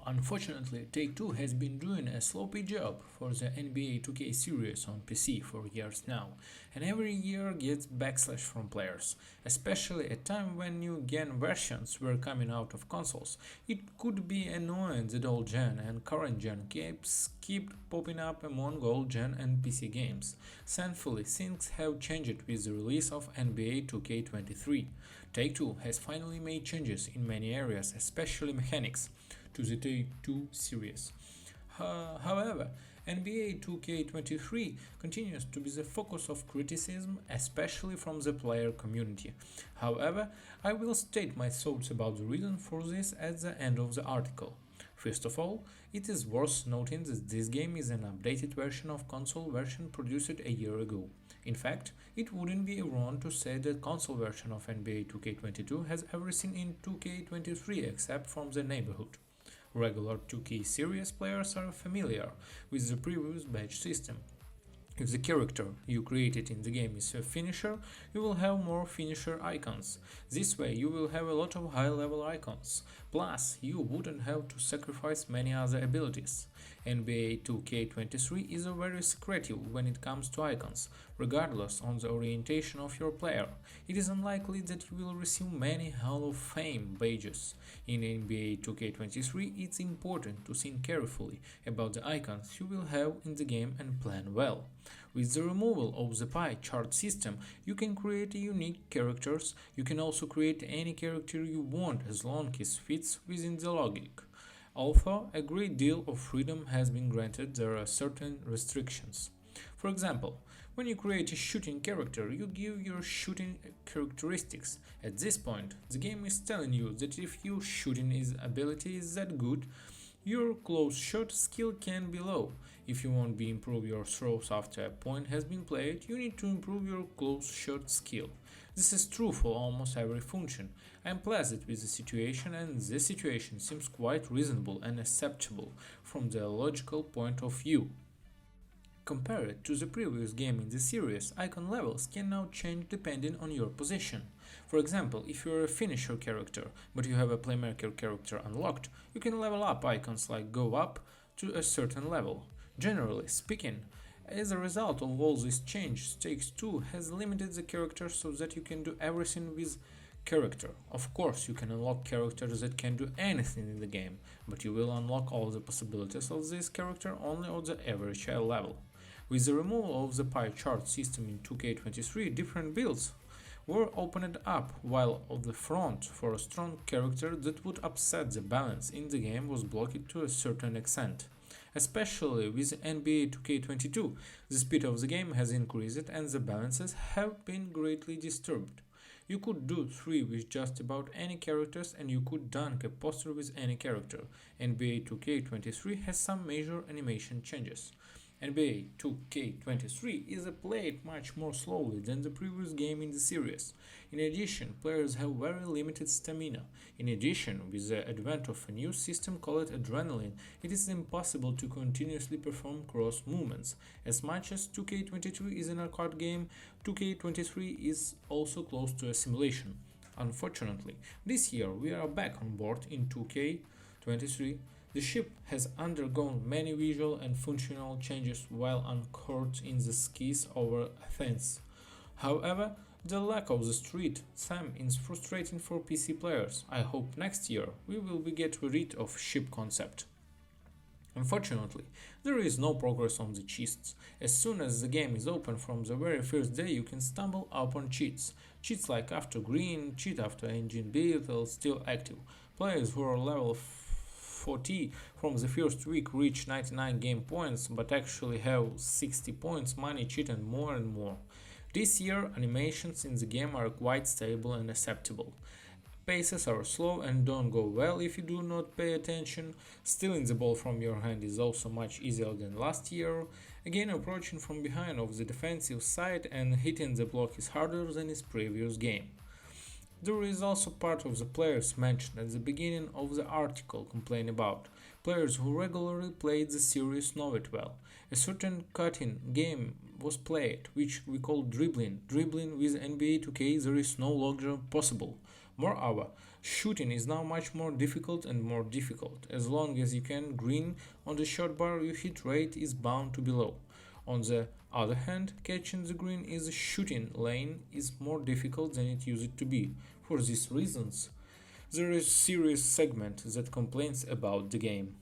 Unfortunately, Take-Two has been doing a sloppy job for the NBA 2K series on PC for years now, and every year gets backslash from players, especially at a time when new gen versions were coming out of consoles. It could be annoying that old gen and current gen games keep popping up among old gen and PC games. Thankfully, things have changed with the release of NBA 2K23. Take-Two has finally made changes in many areas, especially mechanics to the Take-Two series. However, NBA 2K23 continues to be the focus of criticism, especially from the player community. However, I will state my thoughts about the reason for this at the end of the article. First of all, it is worth noting that this game is an updated version of console version produced a year ago. In fact, it wouldn't be wrong to say that console version of NBA 2K22 has everything in 2K23 except from the neighborhood. Regular 2K series players are familiar with the previous badge system. If the character you created in the game is a finisher, you will have more finisher icons. This way you will have a lot of high level icons. Plus, you wouldn't have to sacrifice many other abilities. NBA 2K23 is very secretive when it comes to icons, regardless on the orientation of your player. It is unlikely that you will receive many Hall of Fame badges. In NBA 2K23, it's important to think carefully about the icons you will have in the game and plan well. With the removal of the pie chart system, you can create unique characters. You can also create any character you want as long as it fits within the logic. Although a great deal of freedom has been granted, there are certain restrictions. For example, when you create a shooting character, you give your shooting characteristics. At this point, the game is telling you that if your shooting ability is that good, your close shot skill can be low. If you want to improve your throws after a point has been played, you need to improve your close shot skill. This is true for almost every function. I am pleased with the situation, and this situation seems quite reasonable and acceptable from the logical point of view. Compared to the previous game in the series, icon levels can now change depending on your position. For example, if you are a finisher character, but you have a playmaker character unlocked, you can level up icons like go up to a certain level. Generally speaking, as a result of all these changes, Take-Two has limited the character so that you can do everything with character. Of course, you can unlock characters that can do anything in the game, but you will unlock all the possibilities of this character only at the average level. With the removal of the pie chart system in 2K23, different builds were opened up, while on the front for a strong character that would upset the balance in the game was blocked to a certain extent. Especially with NBA 2K22, the speed of the game has increased and the balances have been greatly disturbed. You could do 3 with just about any characters and you could dunk a poster with any character. NBA 2K23 has some major animation changes. NBA 2K23 is played much more slowly than the previous game in the series. In addition, players have very limited stamina. In addition, with the advent of a new system called Adrenaline, it is impossible to continuously perform cross movements. As much as 2K22 is an arcade game, 2K23 is also close to a simulation. Unfortunately, this year we are back on board in 2K23. The ship has undergone many visual and functional changes while anchored in the skies over Athens. However, the lack of the street theme is frustrating for PC players. I hope next year we will get rid of ship concept. Unfortunately, there is no progress on the cheats. As soon as the game is open from the very first day, you can stumble upon cheats. Cheats like after green, cheat after engine build are still active. Players who are level 40 from the first week reach 99 game points but actually have 60 points, money, cheat and more. This year animations in the game are quite stable and acceptable. Paces are slow and don't go well if you do not pay attention. Stealing the ball from your hand is also much easier than last year. Again, approaching from behind of the defensive side and hitting the block is harder than its previous game. There is also part of the players mentioned at the beginning of the article complain about. Players who regularly played the series know it well. A certain cutting game was played, which we call dribbling. Dribbling with NBA 2K there is no longer possible. Moreover, Shooting is now much more difficult and more difficult. As long as you can green on the shot bar, your hit rate is bound to be low. On the other hand, catching the green in the shooting lane is more difficult than it used to be. For these reasons, there is serious segment that complains about the game.